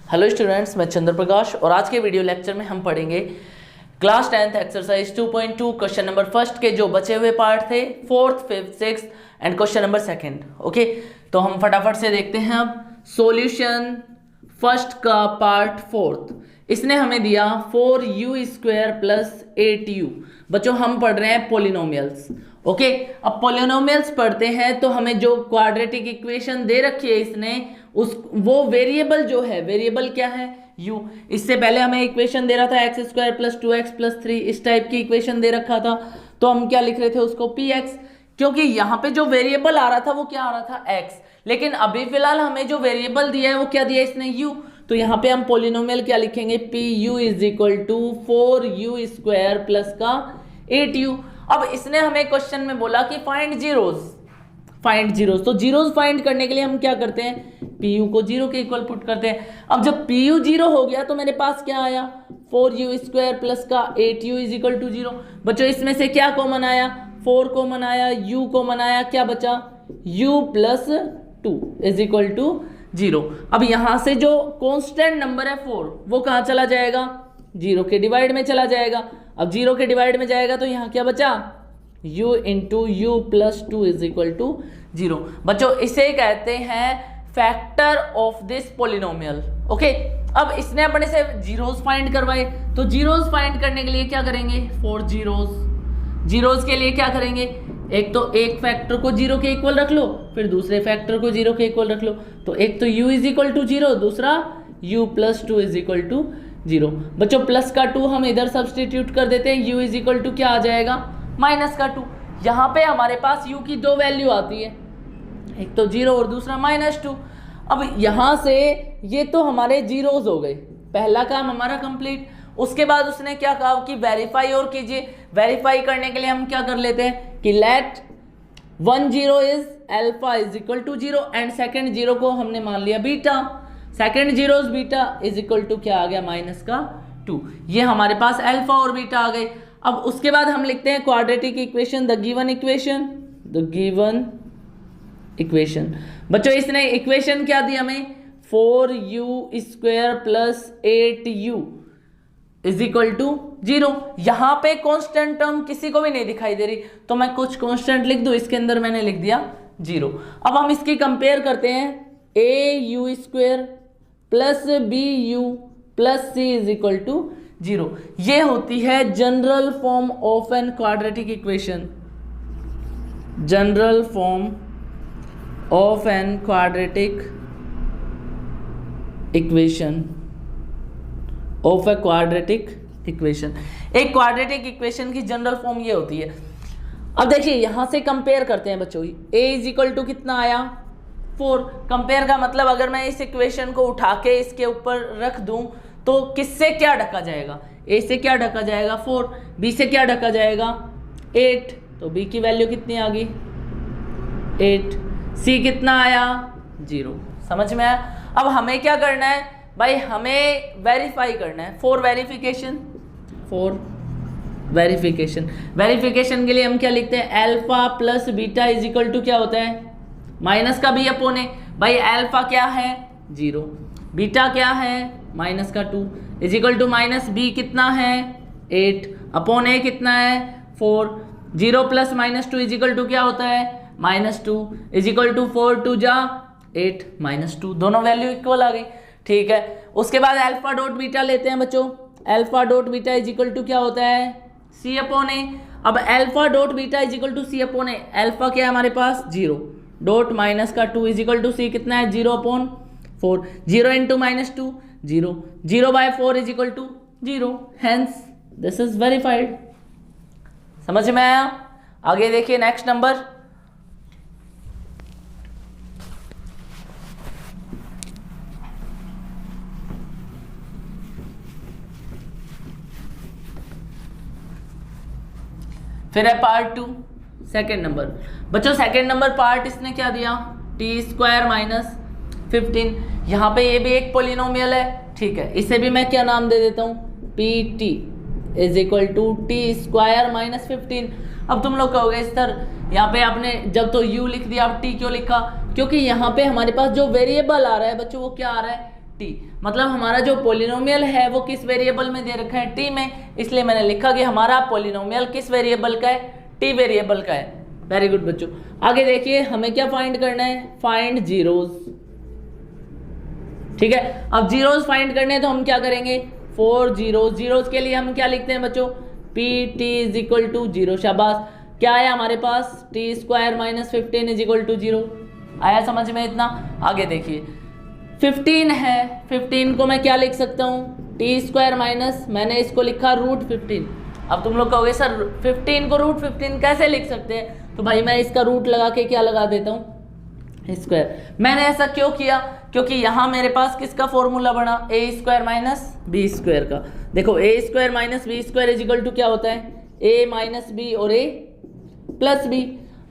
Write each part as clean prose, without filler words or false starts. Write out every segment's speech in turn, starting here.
Hello students, मैं चंद्र प्रकाश और आज के वीडियो लेक्चर में हम पढ़ेंगे class 10th exercise 2.2 question number first के जो बचे हुए पार्ट थे, fourth, fifth, sixth and question number second. Okay, तो हम फटाफट से देखते हैं अब सॉल्यूशन फर्स्ट का पार्ट फोर्थ। इसने हमें दिया 4u² प्लस 8u। बच्चों, हम पढ़ रहे हैं पोलिनोमियल्स। ओके, अब पोलिनोमियल्स पढ़ते हैं तो हमें जो क्वाड्रेटिक इक्वेशन दे रखी है इसने, वो वेरिएबल जो है, वेरिएबल क्या है, u। इससे पहले हमें इक्वेशन दे रहा था x² प्लस 2x प्लस 3, इस टाइप की इक्वेशन दे रखा था। तो हम क्या लिख रहे थे उसको, px, क्योंकि यहाँ पे जो वेरिएबल आ रहा था वो क्या आ रहा था, x। लेकिन अभी फिलहाल हमें जो वेरिएबल दिया है वो क्या दिया है इसने, u। तो यहाँ पे हम पोलिनोमियल क्या लिखेंगे, pu is equal to 4u² plus का 8u। अब इसने हमें क्वेश्चन में बोला कि फाइंड जीरोस। तो जीरोस फाइंड करने के लिए हम क्या करते हैं, pu को 0 के इक्वल पुट करते हैं। अब जब pu 0 हो गया तो मेरे पास क्या आया, 4u² प्लस का 8u इज इक्वल टू 0। बच्चों, इसमें से क्या कॉमन आया, 4 कॉमन आया, u कॉमन आया, क्या बचा, u plus 2 is equal to 0। अब यहां से जो कांस्टेंट नंबर है 4, वो कहां चला जाएगा, 0 के डिवाइड में चला जाएगा। अब 0 के डिवाइड में जाएगा तो यहाँ क्या बचा, u into u plus 2 is equal to 0। बच्चों, इसे कहते हैं factor of this polynomial. Okay, अब इसने अपने से जीरोस फाइंड करवाए, तो जीरोस फाइंड करने के लिए क्या करेंगे, 4 जीरोस के लिए क्या करेंगे, एक तो एक फैक्टर को 0 के इक्वल रख लो, फिर दूसरे फैक्टर को 0 के इक्वल रख लो। तो एक तो u इज इक्वल टू 0, दूसरा u plus 2 is equal to 0। बच्चों, प्लस का 2 हम इधर सब्सटीट्यूट कर देते हैं, u इज इक्वल टू क्या आ जाएगा, माइनस का 2। यहाँ पे हमारे पास u की दो वैल्यू आती है, एक तो 0 और दूसरा -2। अब यहाँ से ये तो हमारे जीरोस हो गए, पहला काम हमारा कंप्लीट। उसके बाद उसने क्या कहा कि वेरीफाई और कीजिए। वेरीफाई करने के लिए हम क्या कर लेते हैं कि let 1 0 is alpha is equal to 0 and second 0 को हमने मान लिया beta. Second zeros beta is equal to क्या आ गया, माइनस का 2। ये हमारे पास अल्फा और बीटा आ गए। अब उसके बाद हम लिखते हैं quadratic equation, the given equation. बच्चों, इसने इक्वेशन क्या दी हमें, 4u² plus 8u is equal to 0। यहां पे कांस्टेंट टर्म किसी को भी नहीं दिखाई दे रही, तो मैं कुछ कांस्टेंट लिख दूं, इसके अंदर मैंने लिख दिया 0। अब हम इसकी कंपेयर करते हैं, au² plus bu plus c is equal to 0। ये होती है general form of an quadratic equation, general form of an quadratic equation, of a quadratic equation. एक क्वाड्रेटिक इक्वेशन की जनरल फॉर्म ये होती है। अब देखिए यहां से कंपेयर करते हैं बच्चों, a इज इक्वल टू कितना आया, 4। कंपेयर का मतलब अगर मैं इस इक्वेशन को उठा के इसके ऊपर रख दूं तो किससे क्या ढका जाएगा, a से क्या ढका जाएगा 4, b से क्या ढका जाएगा 8, तो b की वैल्यू कितनी आ गई 8, c कितना आया 0। समझ में आया। अब हमें क्या करना है भाई, हमें वेरीफाई करना है, फॉर वेरिफिकेशन के लिए हम क्या लिखते हैं, alpha plus beta is equal to क्या होता है, माइनस का b अपॉन a। भाई अल्फा क्या है 0, बीटा क्या है माइनस का 2 is equal to minus b कितना है 8 अपॉन a कितना है 4। 0 प्लस -2 इज इक्वल टू क्या होता है -2 इज इक्वल टू 4 2 जा 8 -2, दोनों वैल्यू इक्वल आ गई। ठीक है, उसके बाद अल्फा डॉट बीटा लेते हैं बच्चों, alpha dot beta is equal to क्या होता है c अपॉन a। अब alpha dot beta is equal to c upon a, alpha क्या है हमारे पास 0, डॉट माइनस का 2 इज इक्वल टू c कितना है 0 upon 4, 0 into -2 0, 0 by 4 is equal to 0, hence this is verified. समझ में आया। आगे देखिए नेक्स्ट नंबर, फिर है पार्ट 2 सेकेंड नंबर। बच्चों, सेकेंड नंबर पार्ट इसने क्या दिया, t² माइनस 15। यहाँ पे ये भी एक पोलिनोमियल है, ठीक है, इसे भी मैं क्या नाम दे देता हूँ, pt is equal to t² minus 15। अब तुम लोग कहोगे सर यहाँ पे आपने जब तो u लिख दिया, अब t क्यों लिखा, क्योंकि यहाँ पे हमारे पास जो वेरिएबल आ रहा है बच्चों वो क्या आ रहा है टी, मतलब हमारा जो पोलिनोमियल है वो किस वेरिएबल में दे रखा है, टी में, इसलिए मैंने लिखा कि हमारा पोलिनोमियल किस वेरिएबल का है, टी वेरिएबल का है। वेरी गुड बच्चों। आगे देखिए हमें क्या फाइंड करना है, फाइंड जीरोस। ठीक है, अब जीरोस फाइंड करने हैं तो हम क्या करेंगे, 4 जीरोस। जीरोस के लिए हम क्या लिखते हैं बच्चों, P T is equal to 0। शाबाश, क्या है हमारे पास, T square minus 15 is equal to 0। आया समझ में इतना। आगे देखिए 15 है, 15 को मैं क्या लिख सकता हूँ, टी स्क्वायर माइनस, मैंने इसको लिखा रूट 15। अब तुम लोग कहोगे सर 15 को रूट 15 कैसे लिख सकते हैं, तो भाई मैं इसका रूट लगा के क्या लगा देता हूँ, स्क्वायर। मैंने ऐसा क्यों किया, क्योंकि यहाँ मेरे पास किसका फॉर्मूला बना, A square minus B square का। देखो A square minus B square is equal to क्या होता है, ए माइनस बी और ए प्लस बी।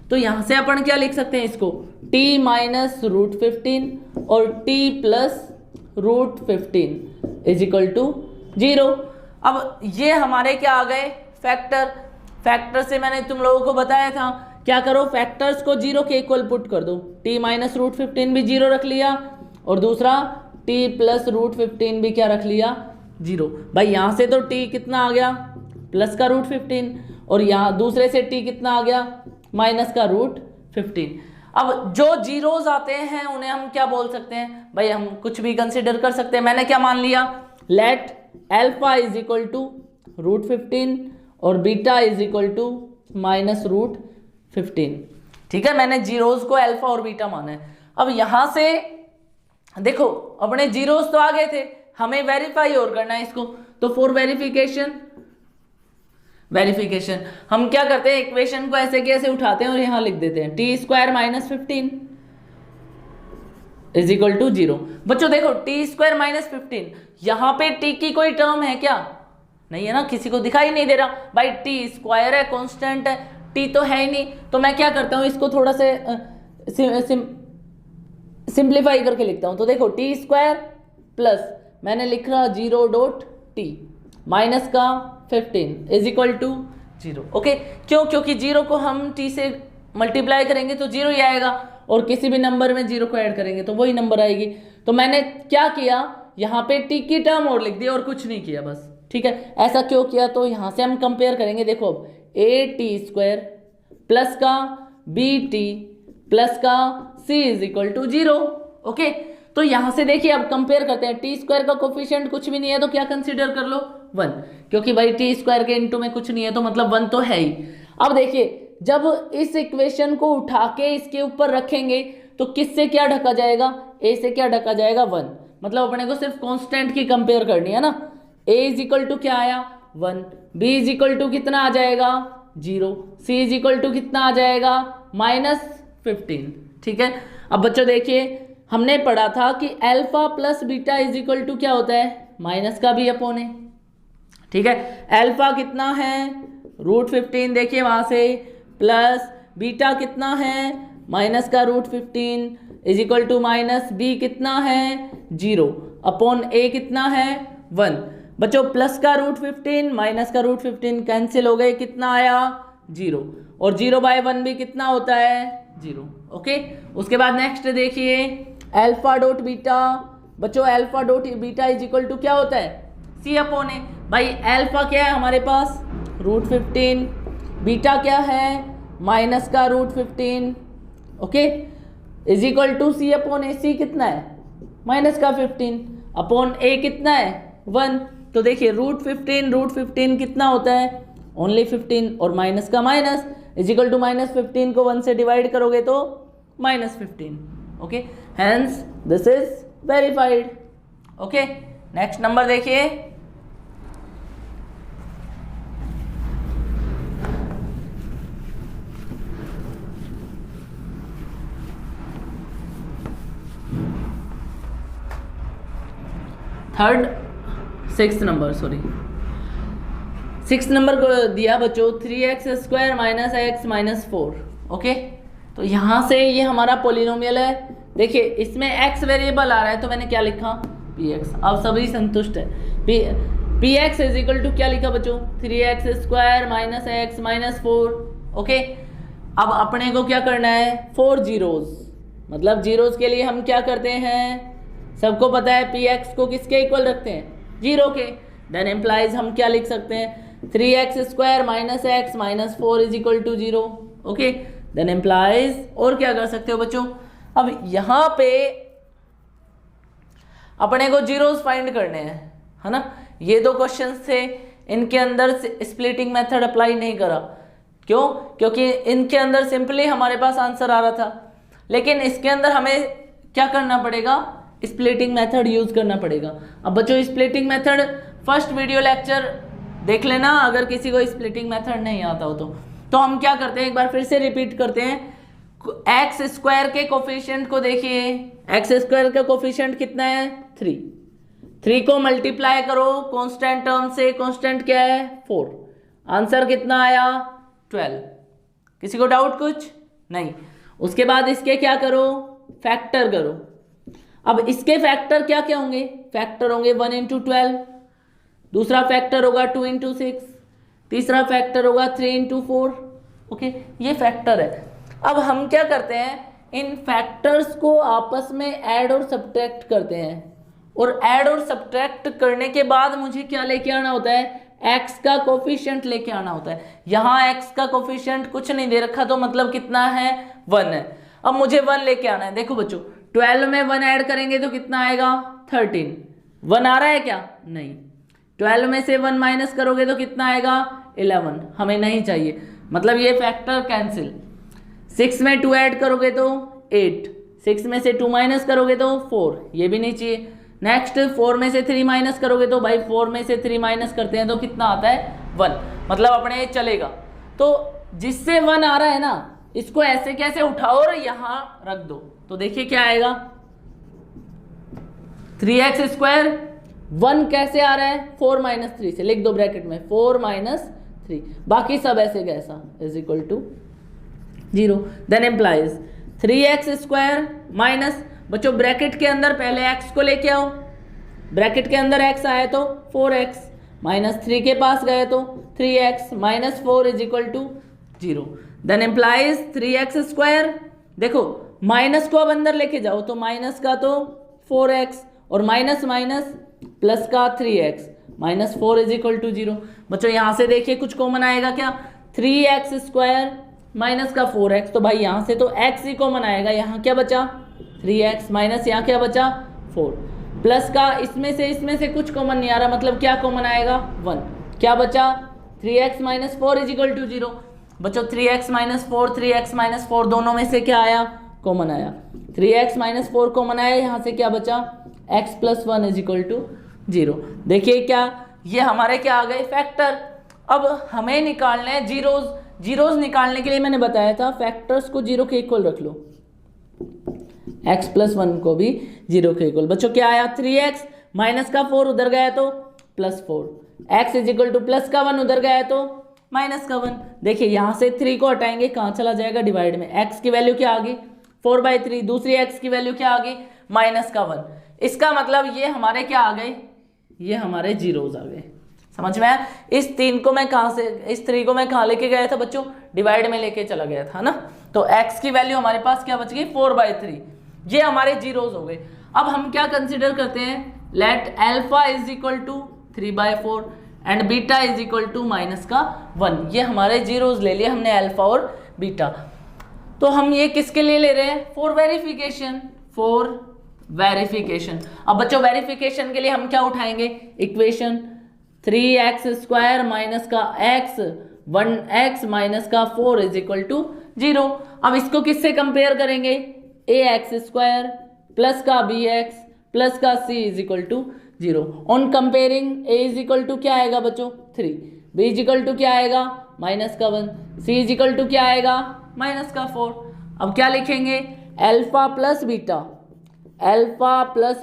तो यहाँ से अपन क्या लिख सकते हैं इसको, t माइनस रूट 15 और t plus root 15 is equal to 0। अब ये हमारे क्या आ गए, फैक्टर। फैक्टर से मैंने तुम लोगों को बताया था क्या करो, फैक्टर्स को 0 के इक्वल पुट कर दो। t माइनस रूट 15 भी 0 रख लिया और दूसरा t प्लस रूट 15 भी क्या रख लिया, 0। भाई यहाँ से तो t कितना आ गया, प्लस का रूट 15, और यहाँ दूसरे से t कितना आ गया, माइनस का रूट 15। अब जो जीरोस आते हैं उन्हें हम क्या बोल सकते हैं, भाई हम कुछ भी कंसिडर कर सकते हैं। मैंने क्या मान लिया, let alpha is equal to root 15 और beta is equal to minus root 15। ठीक है, मैंने जीरोस को अल्फा और बीटा माना है। अब यहां से देखो अपने जीरोस तो आ गए थे, हमें वेरीफाई और करना है इसको। तो फॉर वेरिफिकेशन हम क्या करते हैं, इक्वेशन को ऐसे कैसे उठाते हैं और यहां लिख देते हैं T square minus 15 is equal to 0। बच्चों देखो टी स्क्वायर माइनस 15, यहां पे टी की कोई टर्म है क्या, नहीं है ना, किसी को दिखाई नहीं दे रहा। भाई टी स्क्वायर है, कांस्टेंट है, टी तो है ही नहीं। तो मैं क्या करता हूं, इसको थोड़ा से सिंप्लीफाई करके लिखता हूं। तो देखो टी स्क्वायर प्लस मैंने लिख रहा 0.t माइनस का 15 इज इक्वल टू 0। ओके, क्यों, क्योंकि 0 को हम t से मल्टीप्लाई करेंगे तो 0 ही आएगा, और किसी भी नंबर में 0 को ऐड करेंगे तो वही नंबर आएगी। तो मैंने क्या किया, यहाँ पे t की टर्म और लिख दी और कुछ नहीं किया बस। ठीक है, ऐसा क्यों किया, तो यहाँ से हम कंपेयर करेंगे। देखो अब ए टी स्क्वायर प्लस का बी टी प्लस का c is equal to 0। Okay, तो यहाँ से देखिए अब कंपेयर करते हैं, टी स्क्वायर का कोफिशिएंट कुछ भी नहीं है तो क्या कंसीडर कर लो, 1, क्योंकि भाई टी स्क्वायर के इनटू में कुछ नहीं है तो मतलब 1 तो है ही। अब देखिए जब इस इक्वेशन को उठा के इसके ऊपर रखेंगे तो किससे क्या ढका जाएगा, ए से क्या ढका जाएगा, 1। मतलब अपने को सिर्फ कांस्टेंट की कंपेयर करनी है ना। ए इज इक्वल टू क्या आया, 1, बी इज इक्वल टू कितना आ जाएगा, 0, सी इज इक्वल टू कितना आ जाएगा, माइनस 15। ठीक है, अब बच्चों देखिए हमने पढ़ा था कि alpha plus beta is equal to क्या होता है, माइनस का भी अपॉन है। ठीक है, अल्फा कितना है, रूट 15, देखिए वहां से, प्लस बीटा कितना है, माइनस का root 15 is equal to minus B कितना है, 0 अपॉन ए कितना है, 1। बच्चों प्लस का रूट 15 माइनस का रूट 15 कैंसिल हो गए, कितना आया, 0, और 0/1 भी कितना होता है, 0। ओके, उसके बाद नेक्स्ट देखिए अल्फा डॉट बीटा। बच्चों alpha dot beta is equal to क्या होता है, सी अपॉन ए। भाई अल्फा क्या है हमारे पास, रूट 15, बीटा क्या है, माइनस का root 15, okay, is equal to C upon A. C कितना है, माइनस का 15 अपॉन ए कितना है, 1। तो देखिए रूट 15 कितना होता है, ओनली 15, और माइनस का minus is equal to minus 15 को 1 से डिवाइड करोगे तो minus 15। Okay, hence this is verified. Okay, next number देखिए, सिक्स नंबर को दिया बच्चों 3x square minus X minus 4। ओके, तो यहाँ से ये हमारा पोलिनोमियल है। देखिए इसमें x वेरिएबल आ रहा है तो मैंने क्या लिखा, px। अब सभी संतुष्ट है, px इज इक्वल टू क्या लिखा बच्चों, 3x square minus X minus 4। Okay, अब अपने को क्या करना है, 4 जीरोस, मतलब जीरोस के लिए हम क्या करते हैं, सबको पता है पी एक्स को किसके इक्वल रखते हैं, 0 के। देन एम्प्लाइज हम क्या लिख सकते हैं, 3x square minus X minus 4 is equal to 0। Okay, then implies और क्या कर सकते हो बच्चों, अब यहाँ पे अपने को जीरोस फाइंड करने हैं, है ना। ये दो क्वेश्चंस थे, इनके अंदर स्प्लिटिंग मेथड अप्लाई नहीं करा, क्यों, क्योंकि इनके अंदर सिंपली हमारे पास आंसर आ रहा था, लेकिन इसके अंदर हमें क्या करना पड़ेगा, स्प्लिटिंग मेथड यूज करना पड़ेगा। अब बच्चों splitting method first video lecture देख लेना अगर किसी को स्प्लिटिंग मेथड नहीं आता हो तो हम क्या करते हैं, एक बार फिर से रिपीट करते हैं। एक्स स्क्वायर के कोफिशिएंट को देखिए, एक्स स्क्वायर का कोफिशिएंट कितना है, 3 को मल्टीप्लाई करो कांस्टेंट टर्म से, कांस्टेंट क्या है 4, आंसर कितना आया 12। किसी को डाउट कुछ नहीं। उसके बाद इसके क्या करो, फैक्टर करो। अब इसके फैक्टर क्या क्या होंगे, फैक्टर होंगे 1 इंटू 12, दूसरा फैक्टर होगा 2 इंटू 6, तीसरा फैक्टर होगा 3 इंटू 4। ओके, ये फैक्टर है। अब हम क्या करते हैं, इन फैक्टर्स को आपस में ऐड और सब्ट्रैक्ट करते हैं, और ऐड और सब्ट्रैक्ट करने के बाद मुझे क्या लेके आना होता है, x का कोफिशिएंट लेके आना होता है। यहाँ x का कोफिशिएंट कुछ नहीं दे रखा, तो मतलब कितना है 1 है। अब मुझे 1 लेके आना है। देखो बच्चों 12 में 1 ऐड करेंगे तो कितना आएगा 13। 1 आ रहा है क्या, नहीं। 12 में से 1 माइनस करोगे तो कितना आएगा 11, हमें नहीं चाहिए, मतलब ये फैक्टर कैंसिल। 6 में 2 ऐड करोगे तो 8, 6 में से 2 माइनस करोगे तो 4, ये भी नहीं चाहिए। नेक्स्ट 4 में से 3 माइनस करोगे तो भाई 4 में से 3 माइनस करते हैं तो कितना आता है 1, मतलब अपने चलेगा। तो जिससे 1 आ रहा है ना, इसको ऐसे कैसे उठाओ और यहां रख दो, तो देखिए क्या आएगा 3x स्क्वायर। 1 कैसे आ रहा है 4 माइनस 3 से, लिख दो ब्रैकेट में 4 माइनस 3, बाकी सब ऐसे कैसा is equal to 0। Then implies 3x square minus, बच्चों ब्रैकेट के अंदर पहले x को लेके आओ, ब्रैकेट के अंदर x आया तो 4x, माइनस 3 के पास गए तो 3x minus 4 is equal to 0। Then implies 3x square, देखो माइनस को अब अंदर लेके जाओ तो माइनस का तो 4x और माइनस माइनस प्लस का 3x, minus 4 is equal to 0। बच्चों यहां से देखिए कुछ कॉमन आएगा क्या, 3x स्क्वायर माइनस का 4x, तो भाई यहां से तो x ही कॉमन आएगा, यहाँ क्या बचा 3x माइनस यहाँ क्या बचा 4, प्लस का इसमें से कुछ कॉमन नहीं आ रहा, मतलब क्या कॉमन आएगा 1, क्या बचा 3x minus 4 is equal to 0। बच्चों 3x माइनस 4, 3x माइनस 4 दोनों में से क्या आया कॉमन आया, 3x माइनस 4 कॉमन आया, यहाँ से क्या बचा x plus 1 is equal to 0। देखिए क्या, ये हमारे क्या आ गए फैक्टर। अब हमें निकालने हैं जीरोज निकालने के लिए मैंने बताया था फैक्टर्स को 0 के इक्वल रख लो, x प्लस 1 को भी 0 के इक्वल। बच्चों क्या आया 3x माइनस का 4 उधर गया तो plus 4, x is equal two plus का 1 उधर गया तो माइनस का 1। देखिए यहाँ से 3 को हटाएंगे कहाँ चला जाएगा डिवाइड में, x की वैल्यू क्या आ गई 4/3, दूसरी x की वैल्यू क्या आ गई माइनस का 1। इसका मतलब ये हमारे क्या आ गए, ये हमारे जीरोज आ गए। समझ में आया। इस 3 को मैं कहाँ से, इस 3 को मैं कहाँ लेके गया था बच्चों, डिवाइड में लेके चला गया था ना, तो x की वैल्यू हमारे पास क्या बच गई 4/3, ये हमारे जीरोज हो गए। अब हम क्या कंसिडर करते हैं, let alpha is equal to 3/4 and beta is equal to minus का 1, ये हमारे जीरोज ले लिए हमने अल्फा और बीटा। तो हम ये किसके लिए ले रहे हैं, फॉर वेरिफिकेशन, फॉर वेरिफिकेशन। अब बच्चों वेरिफिकेशन के लिए हम क्या उठाएंगे, इक्वेशन 3x स्क्वायर माइनस का x 1x माइनस का 4 इज इक्वल टू 0। अब इसको किससे कंपेयर करेंगे, ax स्क्वायर प्लस का bx प्लस का c is equal to 0। On comparing a is equal to क्या आएगा बच्चों 3, b इज इक्वल टू क्या आएगा माइनस का 1, c इज इक्वल टू क्या आएगा माइनस का 4। अब क्या लिखेंगे, alpha plus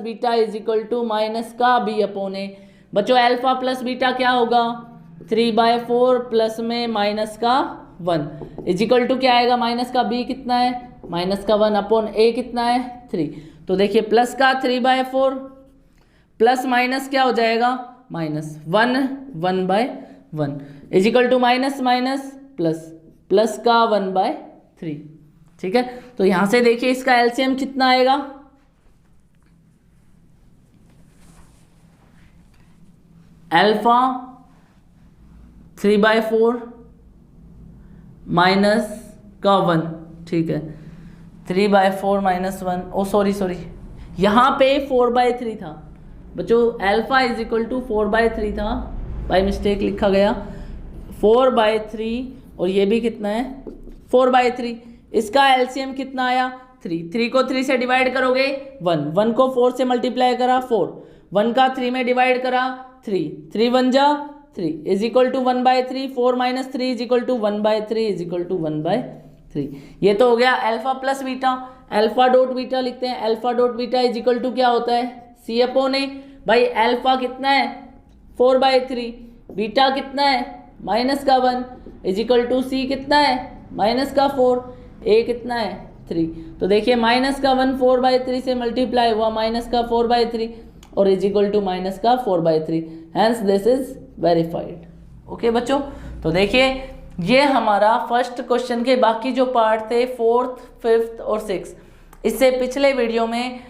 beta is equal to minus का b अपॉन a। बच्चों अल्फा प्लस बीटा क्या होगा 3/4 प्लस में माइनस का 1 इज इक्वल टू क्या आएगा, माइनस का b कितना है माइनस का 1 अपॉन a कितना है 3। तो देखिए प्लस का 3/4 प्लस माइनस क्या हो जाएगा minus 1/1 is equal to minus minus plus का 1/3। ठीक है, तो यहां से देखिए इसका एलसीएम कितना आएगा, अल्फा 3/4 माइनस का 1, ठीक है, 3/4 माइनस 1, ओ सॉरी यहाँ पे 4/3 था बच्चों, अल्फा इज इक्वल टू 4/3 था, बाय मिस्टेक लिखा गया 4/3, और ये भी कितना है 4/3। इसका एलसीएम कितना आया 3 को 3 से डिवाइड करोगे 1 को 4 से मल्टीप्लाई करा 4, 1 का 3 में डिवाइड करा 3 1 जा 3 is equal to 1/3, 4 minus 3 is equal to 1/3 is equal to 1/3। ये तो हो गया alpha plus beta, alpha dot beta लिखते हैं, alpha dot beta is equal to क्या होता है C/A। भाई अल्फा कितना है 4/3, बीटा कितना है माइनस का 1 इज इक्वल टू C कितना है माइनस का 4, A कितना है 3। तो देखिए माइनस का 1 4/3 से मल्टीप्लाई हुआ माइनस का 4/3 और इज इक्वल टू माइनस का 4/3, hence this is verified. Okay बच्चों, तो देखिए ये हमारा फर्स्ट क्वेश्चन के बाकी जो पार्ट थे 4th, 5th और 6th, इससे पिछले वीडियो में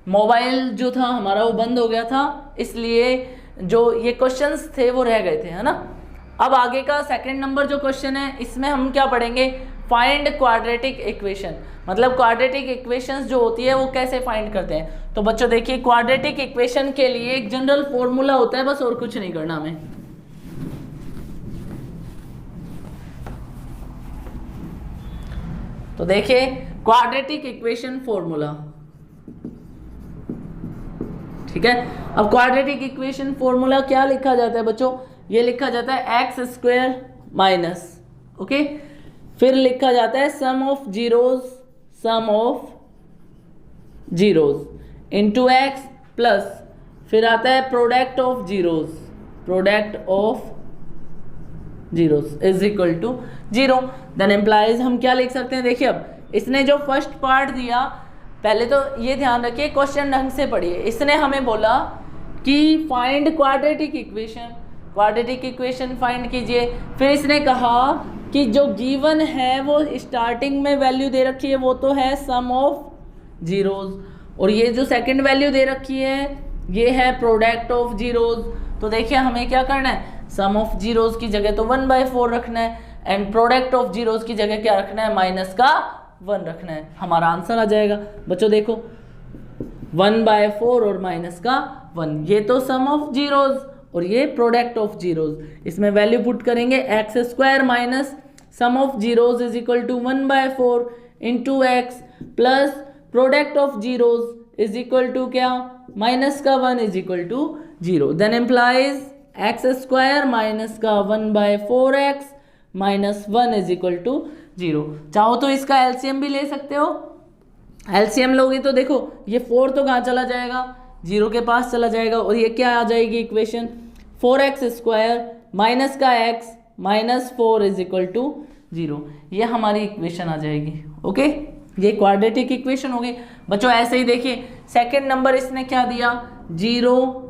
मोबाइल जो था हमारा वो बंद हो गया था, इसलिए जो ये क्वेश्चंस थे वो रह गए थे, है ना। अब आगे का सेकंड नंबर जो क्वेश्चन है इसमें हम क्या पढ़ेंगे, फाइंड क्वाड्रेटिक इक्वेशन, मतलब क्वाड्रेटिक इक्वेशंस जो होती है वो कैसे फाइंड करते हैं। तो बच्चों देखिए क्वाड्रेटिक इक्वेशन के लिए एक जनरल फॉर्मूला होता है, बस और कुछ नहीं करना हमें। तो देखिए क्वाड्रेटिक इक्वेशन फॉर्मूला, ठीक है। अब क्वाड्रेटिक इक्वेशन फॉर्मूला क्या लिखा जाता है बच्चों, ये लिखा जाता है x² माइनस, ओके, फिर लिखा जाता है sum of zeros into x plus, फिर आता है product of zeros is equal to 0। Then implies हम क्या लिख सकते हैं, देखिए अब इसने जो फर्स्ट पार्ट दिया, पहले तो ये ध्यान रखिए क्वेश्चन ढंग से पढ़िए। इसने हमें बोला कि फाइंड क्वाड्रेटिक इक्वेशन फाइंड कीजिए, फिर इसने कहा कि जो गिवन है वो स्टार्टिंग में वैल्यू दे रखी है वो तो है सम ऑफ जीरोज, और ये जो सेकंड वैल्यू दे रखी है ये है प्रोडक्ट ऑफ जीरोज। तो देखिए हमें क्या करना है, सम ऑफ जीरोज की जगह तो 1/4 रखना है एंड प्रोडक्ट ऑफ जीरोज की जगह क्या रखना है, माइनस का 1 रखना है, हमारा आंसर आ जाएगा। बच्चों देखो 1/4 और माइनस का 1, ये तो सम ऑफ जीरोज और ये प्रोडक्ट ऑफ जीरोज, इसमें वैल्यू पुट करेंगे x² minus sum of zeros is equal to 1/4 into x plus product of zeros is equal to क्या, माइनस का 1 is equal to 0। Then implies x² minus का 1/4x minus 1 is equal to 0। चाहो तो इसका LCM भी ले सकते हो, एलसीएम लोगे तो देखो ये 4 तो कहाँ चला जाएगा, 0 के पास चला जाएगा, और ये क्या आ जाएगी इक्वेशन 4x² माइनस का x minus 4 is equal to 0, ये हमारी इक्वेशन आ जाएगी। ओके, ये क्वाड्रेटिक इक्वेशन हो गई। बच्चों ऐसे ही देखिए सेकंड नंबर इसने क्या दिया, √2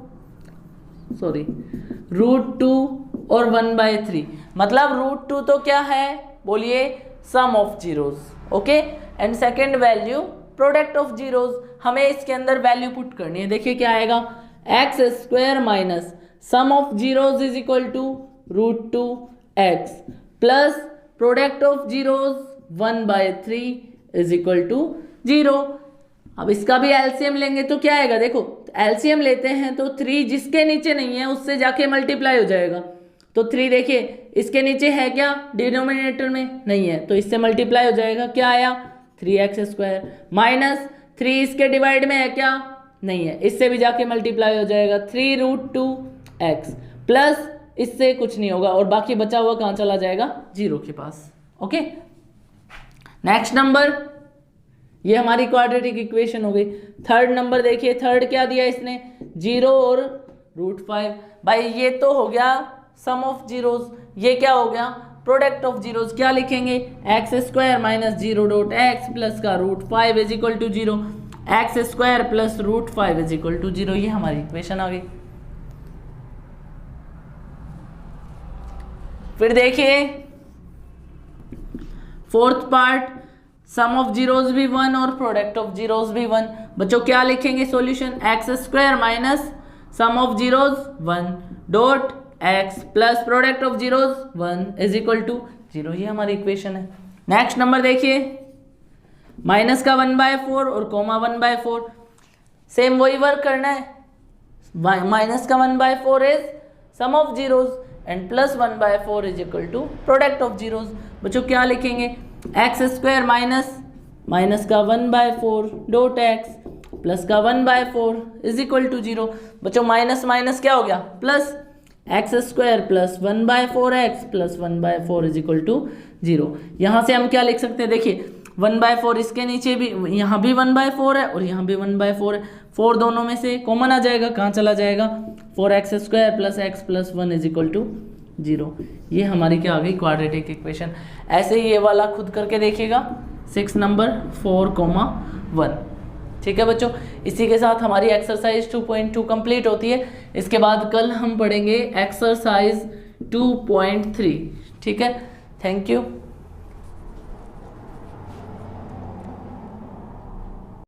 और 1/3, मतलब √2 तो क्या है बोलिए, sum of zeros, okay, and second value product of zeros. हमें इसके अंदर वैल्यू पुट करनी है, देखिए क्या आएगा, x² minus sum of zeros is equal to √2x plus product of zeros 1/3 is equal to 0। अब इसका भी एलसीएम लेंगे तो क्या आएगा, देखो एलसीएम लेते हैं तो 3 जिसके नीचे नहीं है उससे जाके मल्टीप्लाई हो जाएगा, तो 3 देखिए इसके नीचे है क्या, डिनोमिनेटर में नहीं है, तो इससे मल्टीप्लाई हो जाएगा, क्या आया 3x² माइनस 3 इसके डिवाइड में है क्या, नहीं है, इससे भी जाके मल्टीप्लाई हो जाएगा 3√2x प्लस इससे कुछ नहीं होगा और बाकी बचा हुआ कहाँ चला जाएगा, 0 के पास। ओके, नेक्स्ट नंबर, ये हमारी क्वाड्रेटिक इक्वेशन हो गई। थर्ड नंबर देखिए, थर्ड क्या दिया इसने, 0 और √5। भाई ये तो हो गया सम ऑफ जीरोज, ये क्या हो गया प्रोडक्ट ऑफ जीरोज, क्या लिखेंगे x² माइनस 0.x प्लस का √5 is equal to 0, x² plus √5 is equal to 0, ये हमारी इक्वेशन आ गई। फिर देखिए fourth part, sum of zeros भी 1 और प्रोडक्ट ऑफ जीरोज भी 1। बच्चों क्या लिखेंगे solution, x² minus sum of zeros 1 dot x plus product of zeros 1 is equal to 0। ये हमारी इक्वेशन है। नेक्स्ट नंबर देखिए, माइनस का 1/4 और कोमा 1/4, सेम वही वर्क करना है। माइनस का 1/4 is sum of zeros and plus 1/4 is equal to product of zeros. बच्चों क्या लिखेंगे, एक्स स्क्वायर माइनस का 1/4 डॉट एक्स प्लस का 1/4 इज इक्वल टू 0। बच्चों माइनस माइनस क्या हो गया, plus x square plus 1/4 x plus 1/4 is equal to 0। यहाँ से हम क्या लिख सकते हैं, देखिए 1/4 इसके नीचे भी, यहाँ भी 1/4 है और यहाँ भी 1/4 है। 4 दोनों में से कॉमन आ जाएगा, कहाँ चला जाएगा, 4x square plus x plus 1 is equal to 0। ये हमारी क्या आ गई, क्वाड्रेटिक इक्वेशन। ऐसे ही ये वाला खुद करके देखिएगा 6 नंबर 4,1। ठीक है बच्चों, इसी के साथ हमारी एक्सरसाइज 2.2 कंप्लीट होती है। इसके बाद कल हम पढ़ेंगे एक्सरसाइज 2.3। ठीक है, थैंक यू।